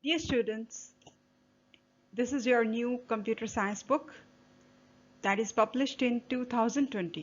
Dear students, this is your new computer science book that is published in 2020.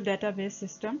Database System.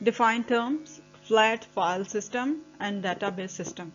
Define terms, flat file system and database system.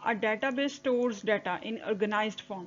A database stores data in organized form.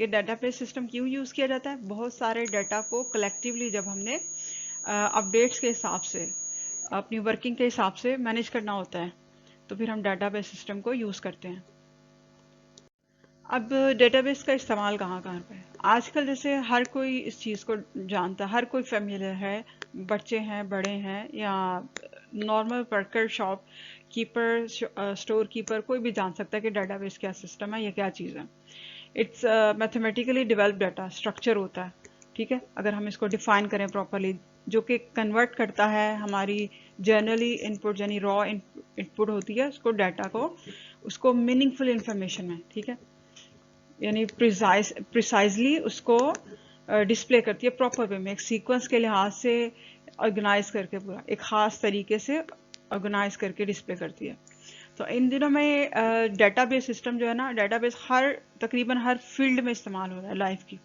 کہ data base system کیوں use کیا جاتا ہے. بہت سارے data کو collectively جب ہم نے اپڈیٹس کے حساب سے اپنی ورکنگ کے حساب سے مینیج کرنا ہوتا ہے تو پھر ہم ڈیٹا بیس سسٹم کو یوز کرتے ہیں. اب ڈیٹا بیس کا استعمال کہاں کہاں پہ ہے. آج کل جیسے ہر کوئی اس چیز کو جانتا ہے, ہر کوئی فیملیئر ہے, بچے ہیں, بڑے ہیں, یا normal worker, shop keeper, store keeper, کوئی بھی جان سکتا ہے کہ ڈیٹا بیس کیا سسٹم ہے یا کیا چیز ہے. It's mathematically develop data structure ہوتا ہے, ٹھیک ہے, اگر ہم اس کو ڈیفائن کریں پراپرلی, جو کہ کنورٹ کرتا ہے ہماری جنرلی ان پٹ یعنی را ان پٹ ہوتی ہے اس کو ڈیٹا کو, اس کو میننگ فل انفارمیشن میں, ٹھیک ہے, یعنی پریسائزلی اس کو ڈسپلے کرتی ہے پراپر وے میں, ایک سیکوینس کے لحاظ سے آرگنائز کر کے, پورا ایک خاص طریقے سے آرگنائز کر کے ڈسپلے کرتی ہے. تو ان دنوں میں ڈیٹا بیس سسٹم جو ہے نا, ڈیٹا بیس تقریباً ہر فیلڈ میں استعمال ہو رہا ہے لائف کی,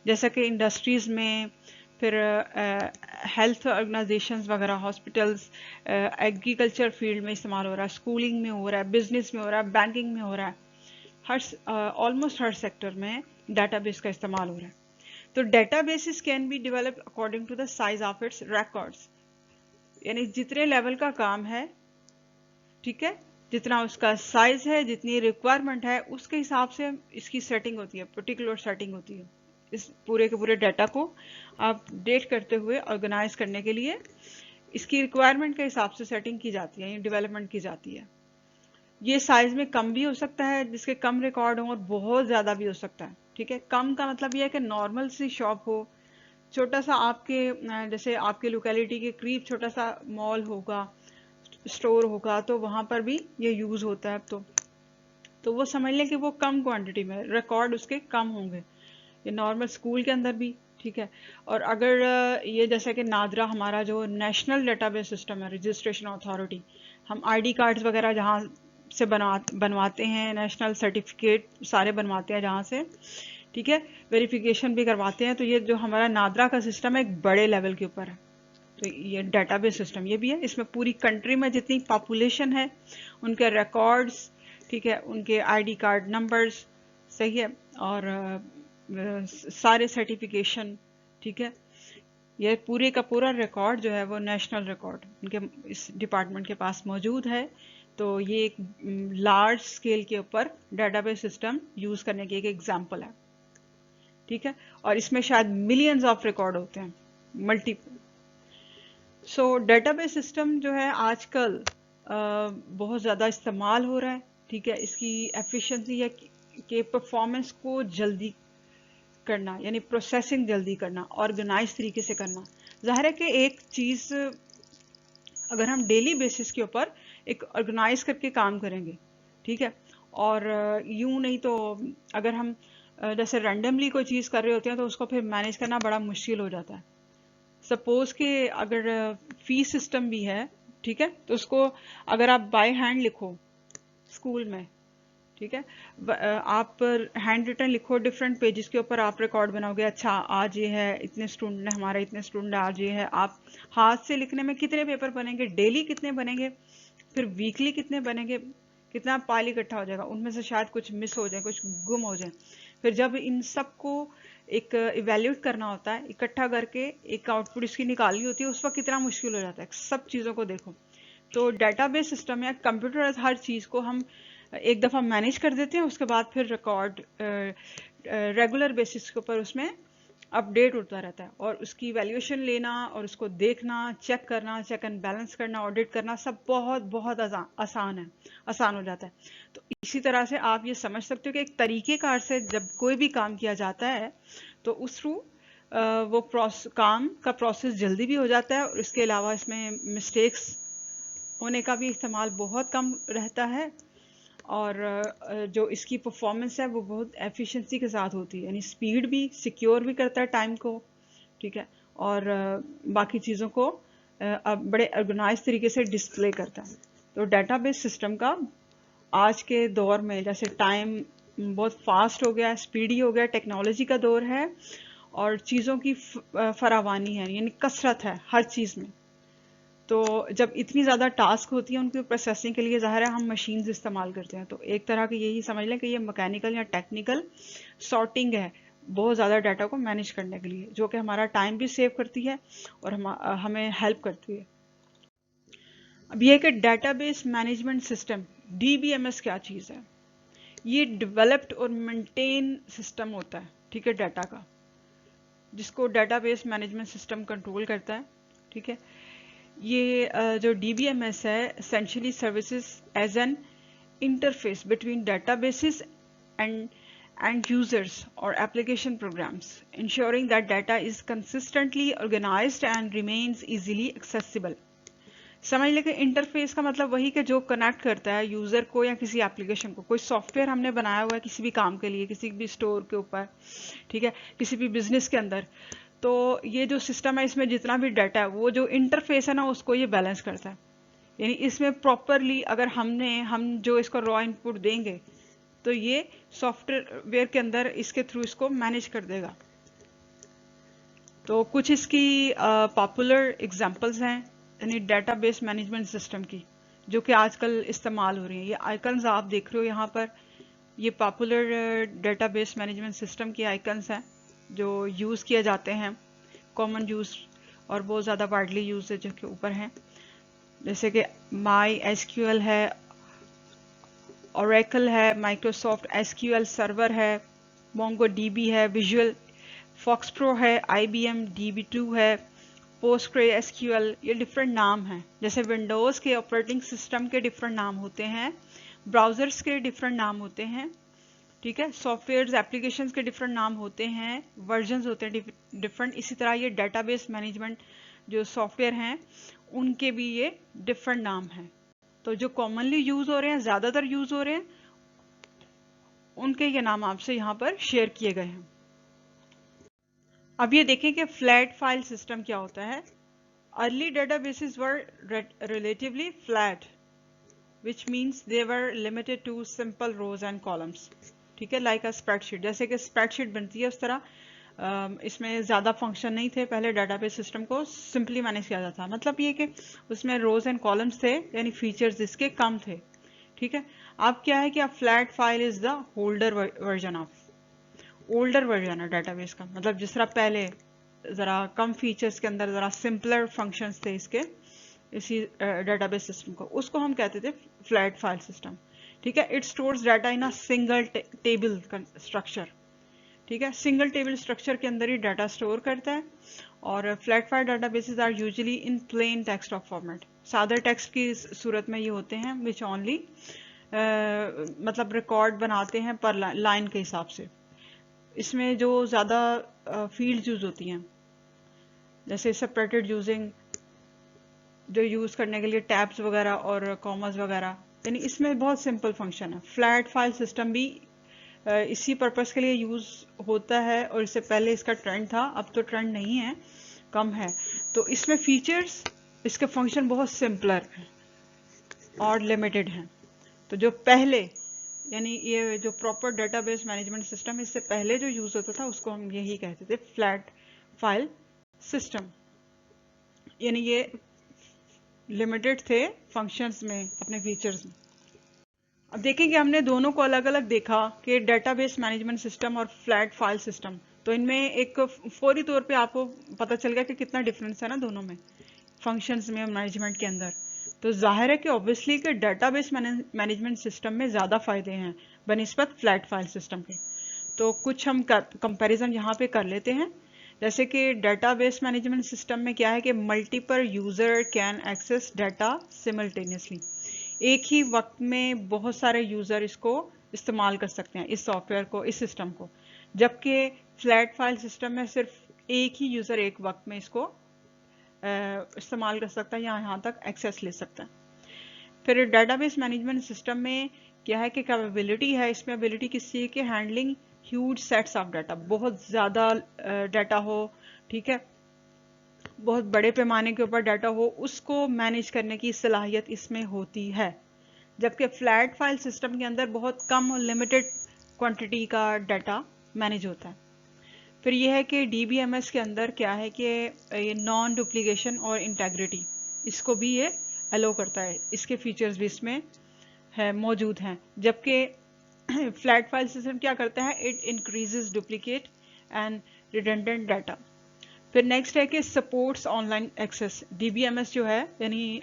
جیسا کہ انڈسٹریز میں, پھر ہیلتھ آرگنائزیشنز وغیرہ, ہاسپٹلز, ایگریکلچر فیلڈ میں استعمال ہو رہا ہے, اسکولنگ میں ہو رہا ہے, بزنس میں ہو رہا ہے, بینکنگ میں ہو رہا ہے, آلموسٹ ہر سیکٹر میں ڈیٹا بیس کا استعمال ہو رہا ہے. تو databases can be develop according to the size of its records, یعنی جتنے لیول کا کام ہے, ٹھیک ہے, جتنا اس کا سائز ہے, جتنی ریکوائرمنٹ ہے, اس کے حساب سے اس کی سیٹنگ ہوتی ہے, پرٹیکولر سیٹنگ ہوتی ہے. اس پورے کے پورے ڈیٹا کو اپ ڈیٹ کرتے ہوئے آرگنائز کرنے کے لیے اس کی ریکوائرمنٹ کے حساب سے سیٹنگ کی جاتی ہے, یعنی ڈیولپمنٹ کی جاتی ہے. یہ سائز میں کم بھی ہو سکتا ہے, جس کے کم ریکارڈ ہوں, اور بہت زیادہ بھی ہو سکتا ہے, ٹھیک ہے. کم کا مطلب یہ ہے کہ نارمل سی شاپ ہو, چھوٹا سا آپ کے جیسے آپ کے لوکیلٹی کے قریب چھوٹا سا مال ہوگا, اسٹور ہوگا, تو وہاں پر بھی یہ یوز ہوتا ہے. تو وہ سمجھ لیں کہ وہ کم کوانٹٹی میں ریکارڈ اس کے کم ہوں گے, یہ نارمل اسکول کے اندر بھی, ٹھیک ہے. اور اگر یہ جیسا کہ نادرا ہمارا جو نیشنل ڈیٹا بیس سسٹم ہے, رجسٹریشن اتھارٹی, ہم آئی ڈی کارڈز وغیرہ جہاں سے بنواتے ہیں, نیشنل سرٹیفکیٹ سارے بنواتے ہیں جہاں سے, ٹھیک ہے, ویریفیکیشن بھی کرواتے ہیں. تو یہ جو ہمارا نادرا کا سسٹم ہے ایک بڑے لیول کے اوپر ہے. تو یہ ڈیٹا بیس سسٹم یہ بھی ہے, اس میں پوری کنٹری میں جتنی پاپولیشن ہے ان کے ریکارڈز, ٹھیک ہے, ان کے آئی ڈی کارڈ نمبرز, صحیح ہے, اور سارے سرٹیفکیشن, ٹھیک ہے, یہ پورے کا پورا ریکارڈ جو ہے وہ نیشنل ریکارڈ ان کے اس ڈپارٹمنٹ کے پاس موجود ہے. تو یہ ایک لارج اسکیل کے اوپر ڈیٹا بیس سسٹم یوز کرنے کی ایک ایگزامپل ہے, ٹھیک ہے. اور اس میں شاید ملینز آف ریکارڈ ہوتے ہیں, multiple. So data base system جو ہے آج کل بہت زیادہ استعمال ہو رہا ہے, ٹھیک ہے. اس کی ایفیشنسی ہے کہ پرفارمنس کو جلدی کرنا, یعنی پروسیسنگ جلدی کرنا, آرگنائز طریقے سے کرنا. ظاہر ہے کہ ایک چیز اگر ہم ڈیلی بیسس کے اوپر ایک آرگنائز کر کے کام کریں گے, ٹھیک ہے, اور یوں نہیں تو اگر ہم جیسے رینڈملی کوئی چیز کر رہے ہوتے ہیں تو اس کو پھر مینیج کرنا بڑا مشکل ہو جاتا ہے. سپوز کہ اگر فی سسٹم بھی ہے, ٹھیک ہے, تو اس کو اگر آپ بائی ہینڈ لکھو اسکول میں, ٹھیک ہے, آپ ہینڈ ریٹن لکھو ڈفرینٹ پیجز کے اوپر, آپ ریکارڈ بناؤ گے, اچھا آج یہ ہے, اتنے اسٹوڈنٹ ہیں ہمارے, اتنے اسٹوڈنٹ آج یہ ہے. آپ ہاتھ سے لکھنے میں کتنے پیپر بنیں گے, ڈیلی کتنے بنیں گے, پھر ویکلی کتنے بنیں گے, کتنا پائل اکٹھا ہو جائے گا, ان میں سے شاید کچھ مس ہو جائے, کچھ گم ہو جائیں. پھر جب ان سب کو ایک ایویلیوٹ کرنا ہوتا ہے, اکٹھا کر کے ایک آؤٹ پٹ اس کی نکالنی ہوتی ہے, اس وقت کتنا مشکل ہو جاتا ہے, سب چیزوں کو دیکھو. تو ڈیٹا بیس سسٹم یا کمپیوٹر ہر چیز کو ہم ایک دفعہ مینیج کر دیتے ہیں, اس کے بعد پھر ریکارڈ ریگولر بیسس کے اوپر اس میں اپڈیٹ ہوتا رہتا ہے, اور اس کی ویلیویشن لینا اور اس کو دیکھنا, چیک کرنا, چیک اینڈ بیلنس کرنا, آڈٹ کرنا, سب بہت بہت آسان ہو جاتا ہے. تو اسی طرح سے آپ یہ سمجھ سکتے ہو کہ ایک طریقہ کار سے جب کوئی بھی کام کیا جاتا ہے تو اس تھرو وہ کام کا پروسیس جلدی بھی ہو جاتا ہے, اور اس کے علاوہ اس میں مسٹیکس ہونے کا بھی احتمال بہت کم رہتا ہے, اور جو اس کی پرفارمنس ہے وہ بہت ایفیشنسی کے ساتھ ہوتی ہے, یعنی سپیڈ بھی, سیکیور بھی کرتا ہے ٹائم کو, ٹھیک ہے, اور باقی چیزوں کو بڑے آرگنائز طریقے سے ڈسپلے کرتا ہے. تو ڈیٹا بیس سسٹم کا آج کے دور میں جیسے ٹائم بہت فاسٹ ہو گیا, اسپیڈی ہو گیا, ٹیکنالوجی کا دور ہے, اور چیزوں کی فراوانی ہے, یعنی کثرت ہے ہر چیز میں, تو جب اتنی زیادہ ٹاسک ہوتی ہیں ان کی پروسیسنگ کے لیے ظاہر ہے ہم مشینز استعمال کرتے ہیں. تو ایک طرح کی یہی سمجھ لیں کہ یہ مکینیکل یا ٹیکنیکل سارٹنگ ہے بہت زیادہ ڈیٹا کو مینیج کرنے کے لیے، جو کہ ہمارا ٹائم بھی سیو کرتی ہے اور ہمیں ہیلپ کرتی ہے. اب یہ کہ data base management system DBMS کیا چیز ہے؟ یہ ڈیولپڈ اور مینٹین سسٹم ہوتا ہے، ٹھیک ہے، ڈیٹا کا، جس کو data base management system control کرتا ہے. ٹھیک ہے، یہ جو DBMS ہے essentially services as an interface between databases and users or application programs, ensuring that data is consistently organized and remains easily accessible. سمجھ لے کہ انٹرفیس کا مطلب وہی کہ جو کنیکٹ کرتا ہے یوزر کو یا کسی اپلیکیشن کو. کوئی سافٹ ویئر ہم نے بنایا ہوا ہے کسی بھی کام کے لیے، کسی بھی اسٹور کے اوپر، ٹھیک ہے، کسی بھی بزنس کے اندر، تو یہ جو سسٹم ہے اس میں جتنا بھی ڈیٹا ہے وہ جو انٹرفیس ہے نا اس کو یہ بیلنس کرتا ہے. یعنی اس میں پراپرلی اگر ہم جو اس کو را ان پٹ دیں گے تو یہ سافٹ ویئر کے اندر اس کے تھرو اس کو مینیج کر دے گا. تو کچھ اس کی پاپولر ایگزامپلز ہیں یعنی ڈیٹا بیس مینجمنٹ سسٹم کی جو کہ آج کل استعمال ہو رہی ہیں. یہ آئیکنز آپ دیکھ رہے ہو یہاں پر، یہ popular data base management system کی آئیکنز ہیں جو یوز کیے جاتے ہیں، کامن یوز اور بہت زیادہ وائڈلی یوز ہے جو کہ اوپر ہیں، جیسے کہ MySQL ہے، اوریکل ہے، مائکروسافٹ SQL سرور ہے، مونگو DB ہے، ویژول فاکس پرو ہے، IBM DB2 ہے، PostgreSQL. یہ ڈفرینٹ نام ہیں، جیسے ونڈوز کے آپریٹنگ سسٹم کے ڈفرینٹ نام ہوتے ہیں، براؤزرز کے ڈفرینٹ نام ہوتے ہیں، ٹھیک ہے، سافٹ ویئرز ایپلیکیشنز کے ڈفرینٹ نام ہوتے ہیں، ورژنز ہوتے ہیں ڈفرینٹ. اسی طرح یہ ڈیٹا بیس مینجمنٹ جو سافٹ ویئر ہیں ان کے بھی یہ ڈفرینٹ نام ہیں. تو جو کامنلی یوز ہو رہے ہیں، زیادہ تر یوز ہو رہے ہیں، ان کے یہ نام آپ سے یہاں پر شیئر کیے گئے ہیں. اب یہ دیکھیں کہ فلیٹ فائل سسٹم کیا ہوتا ہے. Early databases were relatively flat, which means they were limited to simple rows and columns. ٹھیک ہے، like a spreadsheet. جیسے کہ اسپریڈ شیٹ بنتی ہے اس طرح اس میں زیادہ فنکشن نہیں تھے. پہلے ڈیٹا بیس سسٹم کو سمپلی مینیج کیا جاتا. مطلب یہ کہ اس میں روز اینڈ کالمس تھے، یعنی فیچرز اس کے کم تھے. ٹھیک ہے، اب کیا ہے کہ اب flat file is the older version ہے ڈیٹا بیس کا. مطلب جس طرح پہلے ذرا کم فیچرز کے اندر ذرا سمپلر فنکشنز تھے اس کے اسی ڈیٹا بیس سسٹم کو، اس کو ہم کہتے تھے فلیٹ فائل سسٹم. ٹھیک ہے، it stores data in single table structure. ٹھیک ہے، سنگل ٹیبل اسٹرکچر کے اندر ہی ڈیٹا اسٹور کرتا ہے. اور flat file database are usually in plain text of format. سادہ ٹیکسٹ کی صورت میں یہ ہوتے ہیں وچ اونلی مطلب ریکارڈ بناتے ہیں پر لائن کے حساب سے. اس میں جو زیادہ فیلڈز یوز ہوتی ہیں جیسے سپریٹڈ یوزنگ، جو یوز کرنے کے لیے ٹیبز وغیرہ اور کاماز وغیرہ، یعنی اس میں بہت سمپل فنکشن ہے. فلیٹ فائل سسٹم بھی اسی پرپس کے لیے یوز ہوتا ہے اور اس سے پہلے اس کا ٹرینڈ تھا، اب تو ٹرینڈ نہیں ہے، کم ہے. تو اس میں فیچرز، اس کے فنکشن بہت سمپلر ہیں اور لمیٹڈ ہیں. تو جو پہلے یعنی یہ جو proper database management system اس سے پہلے جو یوز ہوتا تھا اس کو ہم یہی کہتے تھے فلیٹ فائل سسٹم. یعنی یہ لمیٹڈ تھے فنکشنز میں، اپنے فیچرز میں. اب دیکھیں کہ ہم نے دونوں کو الگ الگ دیکھا کہ ڈیٹا بیس مینجمنٹ سسٹم اور فلیٹ فائل سسٹم. تو ان میں ایک فوری طور پہ آپ کو پتہ چل گیا کہ کتنا ڈفرینس ہے نا دونوں میں، فنکشنز میں اور مینجمنٹ کے اندر. تو ظاہر ہے کہ اوبویسلی کہ ڈیٹا بیس مینجمنٹ سسٹم میں زیادہ فائدے ہیں بنسبت فلیٹ فائل سسٹم کے. تو کچھ ہم کمپیریزن یہاں پہ کر لیتے ہیں. جیسے کہ ڈیٹا بیس مینجمنٹ سسٹم میں کیا ہے کہ multiple user can access data simultaneously. ایک ہی وقت میں بہت سارے یوزر اس کو استعمال کر سکتے ہیں، اس سافٹ ویئر کو، اس سسٹم کو. جبکہ فلیٹ فائل سسٹم میں صرف ایک ہی یوزر ایک وقت میں اس کو استعمال کر سکتا ہے یا یہاں تک ایکسیس لے سکتا ہے. پھر ڈیٹا بیس مینجمنٹ سسٹم میں کیا ہے کہ کیپیبلٹی ہے اس میں، ابلٹی کس چیز کی، handling huge sets of data, بہت زیادہ ڈیٹا ہو، ٹھیک ہے، بہت بڑے پیمانے کے اوپر ڈیٹا ہو، اس کو مینیج کرنے کی صلاحیت اس میں ہوتی ہے. جبکہ فلیٹ فائل سسٹم کے اندر بہت کم اور لمیٹڈ کوانٹٹی کا ڈیٹا مینیج ہوتا ہے. پھر یہ ہے کہ DBMS کے اندر کیا ہے کہ یہ نان ڈپلیکیشن اور انٹیگریٹی. اس کو بھی یہ الو کرتا ہے, اس کے فیچرز بھی اس میں ہے موجود ہیں. جبکہ فلیٹ فائل سسٹم کیا کرتا ہے, it increases duplicate and redundant data. پھر نیکسٹ ہے کہ supports online access. D B M S جو ہے یعنی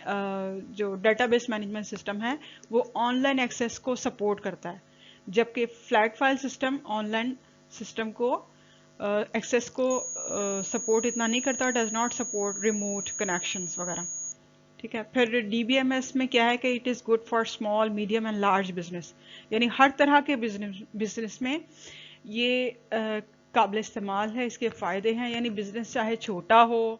جو ڈیٹا بیس مینجمنٹ سسٹم ہے وہ آن لائن ایکسیس کو سپورٹ کرتا ہے, جبکہ flat file system on line system کو ایکسیس کو سپورٹ اتنا نہیں کرتا, does not support remote connections وغیرہ. ٹھیک ہے. پھر ڈی بی ایم ایس میں کیا ہے کہ it is good for small medium and large business, یعنی ہر طرح کے بزنس میں یہ قابل استعمال ہے, اس کے فائدے ہیں. یعنی بزنس چاہے چھوٹا ہو,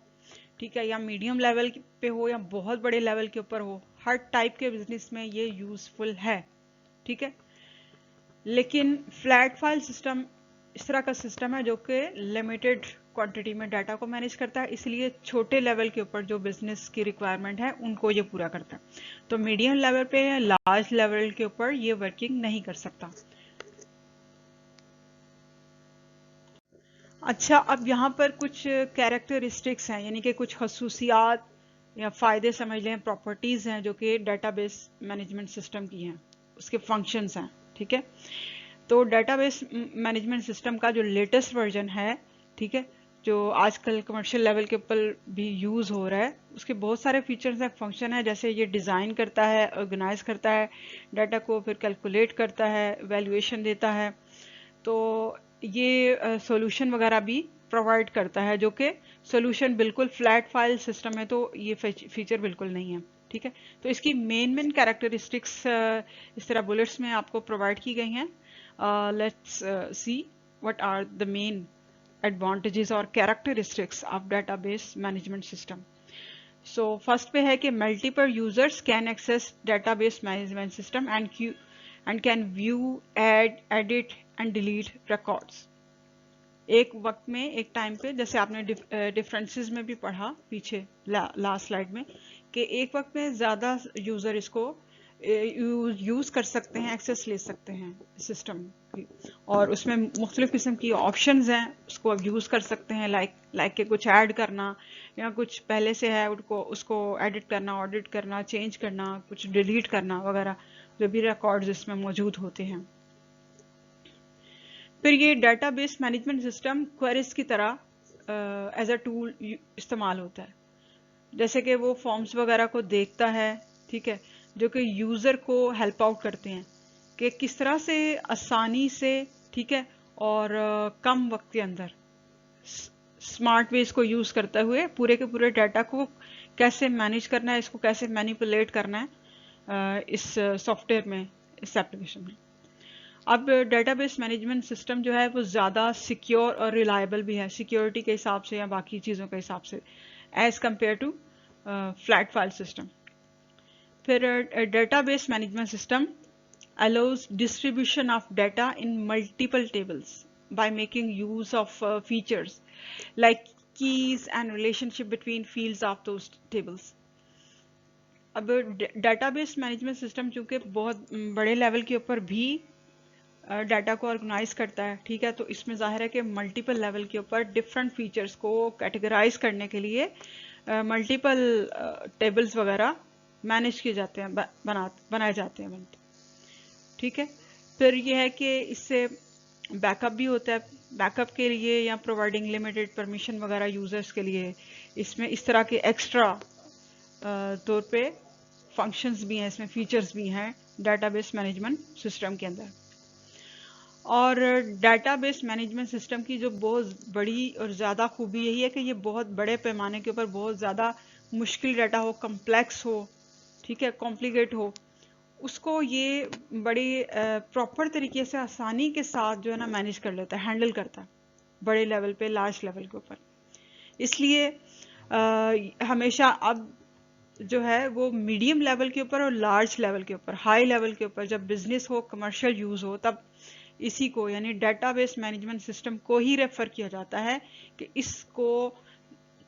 ٹھیک ہے, یا میڈیم لیول پہ ہو یا بہت بڑے لیول کے اوپر ہو, ہر ٹائپ کے بزنس میں یہ یوزفل ہے. ٹھیک ہے. لیکن فلیٹ فائل سسٹم اس طرح کا سسٹم ہے جو کہ لمیٹڈ کوانٹٹی میں ڈیٹا کو مینیج کرتا ہے, اس لیے چھوٹے لیول کے اوپر جو بزنس کی ریکوائرمنٹ ہے ان کو یہ پورا کرتا ہے. تو میڈیم لیول پہ یا لارج لیول کے اوپر یہ ورکنگ نہیں کر سکتا. اچھا, اب یہاں پر کچھ کیریکٹرسٹکس ہیں, یعنی کہ کچھ خصوصیات یا فائدے سمجھ لیں, پراپرٹیز ہیں جو کہ ڈیٹا بیس مینجمنٹ سسٹم کی ہیں, اس کے فنکشنز ہیں. ٹھیک ہے. تو ڈیٹا بیس مینجمنٹ سسٹم کا جو لیٹسٹ ورژن ہے, ٹھیک ہے, جو آج کل کمرشل لیول کے اوپر بھی یوز ہو رہا ہے, اس کے بہت سارے فیچرز ہیں, فنکشن ہے. جیسے یہ ڈیزائن کرتا ہے, آرگنائز کرتا ہے ڈیٹا کو, پھر کیلکولیٹ کرتا ہے, ویلیویشن دیتا ہے. تو یہ سولوشن وغیرہ بھی پرووائڈ کرتا ہے, جو کہ سولوشن بالکل فلیٹ فائل سسٹم ہے تو یہ فیچر بالکل نہیں ہے. ٹھیک ہے. تو اس کی مین کیریکٹرسٹکس اس طرح بلٹس میں آپ کو پرووائڈ کی گئی ہیں. Let's see what are the main advantages or characteristics of database management system. So first پہ ہے کہ multiple users can access database management system and can view, add, edit and delete records. ایک وقت میں ایک ٹائم پہ, جیسے آپ نے ڈفرینسز میں بھی پڑھا پیچھے لاسٹ سلائیڈ میں, کہ ایک وقت میں زیادہ یوزر اس کو یوز کر سکتے ہیں, ایکسیس لے سکتے ہیں سسٹم کی, اور اس میں مختلف قسم کی آپشنز ہیں, اس کو اب یوز کر سکتے ہیں, لائک کہ کچھ ایڈ کرنا یا کچھ پہلے سے ہے اس کو ایڈٹ کرنا, آڈٹ کرنا, چینج کرنا, کچھ ڈیلیٹ کرنا وغیرہ, جو بھی ریکارڈز اس میں موجود ہوتے ہیں. پھر یہ data base management system queries کی طرح ایز اے ٹول استعمال ہوتا ہے, جیسے کہ وہ فارمز وغیرہ کو دیکھتا ہے, ٹھیک ہے, جو کہ یوزر کو ہیلپ آؤٹ کرتے ہیں کہ کس طرح سے آسانی سے, ٹھیک ہے, اور کم وقت کے اندر اسمارٹ ویز کو یوز کرتے ہوئے پورے کے پورے ڈیٹا کو کیسے مینیج کرنا ہے, اس کو کیسے مینیپولیٹ کرنا ہے اس سافٹ ویئر میں, اس ایپلیکیشن میں. اب ڈیٹا بیس مینجمنٹ سسٹم جو ہے وہ زیادہ سیکیور اور ریلائبل بھی ہے, سیکیورٹی کے حساب سے یا باقی چیزوں کے حساب سے, as compare to flat file system. پھر database management system allows distribution of data in multiple tables by making use of features like keys and relationship between fields of those tables. اب data base management system چونکہ بہت بڑے level کے اوپر بھی data کو organise کرتا ہے, ٹھیک ہے, تو اس میں ظاہر ہے کہ ملٹیپل لیول کے اوپر ڈفرینٹ فیچرز کو کیٹیگرائز کرنے کے لیے ملٹیپل ٹیبلز وغیرہ مینیج کیے جاتے ہیں, بنائے جاتے ہیں. ٹھیک ہے. پھر یہ ہے کہ اس سے بیک اپ بھی ہوتا ہے, بیک اپ کے لیے یا پرووائڈنگ لمیٹڈ پرمیشن وغیرہ یوزرز کے لیے, اس میں اس طرح کے ایکسٹرا طور پہ فنکشنز بھی ہیں, اس میں فیچرز بھی ہیں ڈیٹا بیس مینجمنٹ سسٹم کے اندر. اور ڈیٹا بیس مینجمنٹ سسٹم کی جو بہت بڑی اور زیادہ خوبی یہی ہے کہ یہ بہت بڑے پیمانے کے اوپر بہت زیادہ مشکل ڈیٹا ہو, کمپلیکس ہو, ٹھیک ہے, کمپلیکیٹ ہو, اس کو یہ بڑی پراپر طریقے سے آسانی کے ساتھ جو ہے نا مینیج کر لیتا ہے, ہینڈل کرتا ہے بڑے لیول پہ, لارج لیول کے اوپر. اس لیے ہمیشہ اب جو ہے وہ میڈیم لیول کے اوپر اور لارج لیول کے اوپر, ہائی لیول کے اوپر جب بزنس ہو, کمرشل یوز ہو, تب اسی کو یعنی ڈیٹا بیس مینجمنٹ سسٹم کو ہی ریفر کیا جاتا ہے کہ اس کو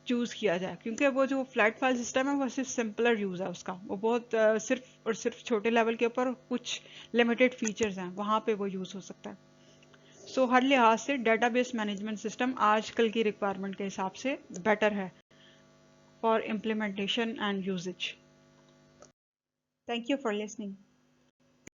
چوز کیا جائے, کیونکہ وہ جو فلیٹ فائل سسٹم ہے وہ صرف سمپلر یوز ہے اس کا, وہ بہت صرف اور صرف چھوٹے لیول کے اوپر کچھ لمیٹڈ فیچرز ہیں وہاں پہ وہ یوز ہو سکتا ہے. سو ہر لحاظ سے ڈیٹا بیس مینجمنٹ سسٹم آج کل کی ریکوائرمنٹ کے حساب سے بیٹر ہے for implementation and usage. Thank you for listening.